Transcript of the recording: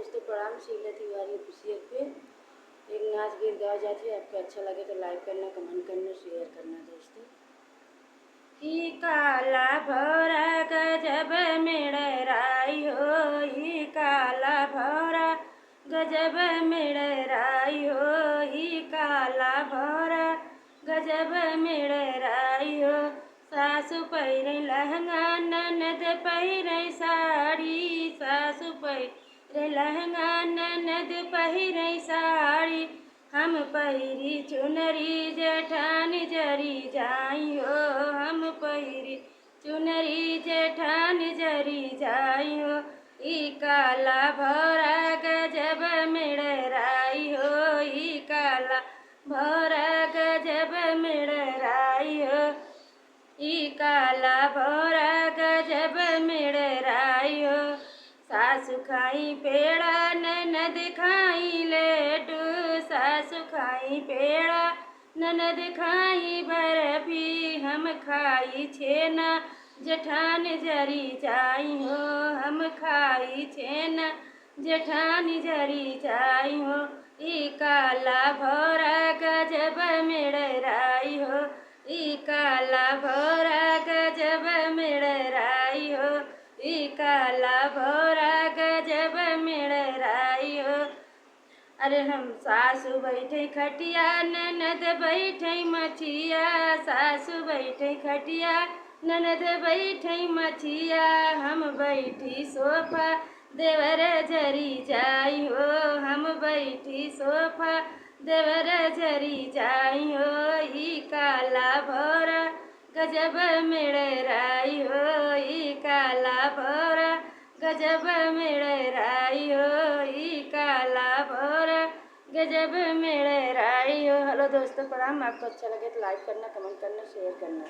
दोस्तों प्रणाम। शीला तिवारी ऑफिशियल पे एक नाच गीत गाया जाती है। आपको अच्छा लगे तो लाइक करना, कमेंट करना, शेयर करना दोस्तों। ही काला भौरा गजब मेड़राई हो, ही काला भौरा गजब मेड़राई हो, ही काला भौरा गजब मेड़राई हो। सासु पहिरे लहंगा ननद पहिरे साड़ी, सासु पहिरे लहंगा ननद पहिरे साड़ी। हम पहिरी चुनरी जेठानी जरी जाई हो, हम पहिरी चुनरी जेठानी जरी जाई हो। ई काला भौरा गजब मेड़राई हो, ई काला भौरा गजब मेड़राई हो, ई काला भौरा गजब मेड़राई हो। सासु खाई पेड़ा ननद खाई लड्डू, सासु खाई पेड़ा ननद खाई बर्फी। हम खाई छेना जेठान जरी जाई हो, हम खाई छेना जेठानी जरी जाई हो। ई काला भौरा गजब मेड़राई हो, ई काला भौरा गजब मेड़राई हो, ई काला भौरा गजब मेड़राई हो। अरे हम सासु बैठे खटिया ननद बैठे मछिया, सासु बैठे खटिया ननद बैठे मछिया। हम बैठी सोफा देवर जरी जाई हो, हम बैठी सोफा देवर जरी जाई हो। ई काला भौरा गजब मेड़राई हो, ई काला भौरा गजब मेड़राई हो, ई काला भौरा गजब मेड़राई हो। हेलो दोस्तों प्रणाम। आपको अच्छा लगे तो लाइक करना, कमेंट करना, शेयर करना।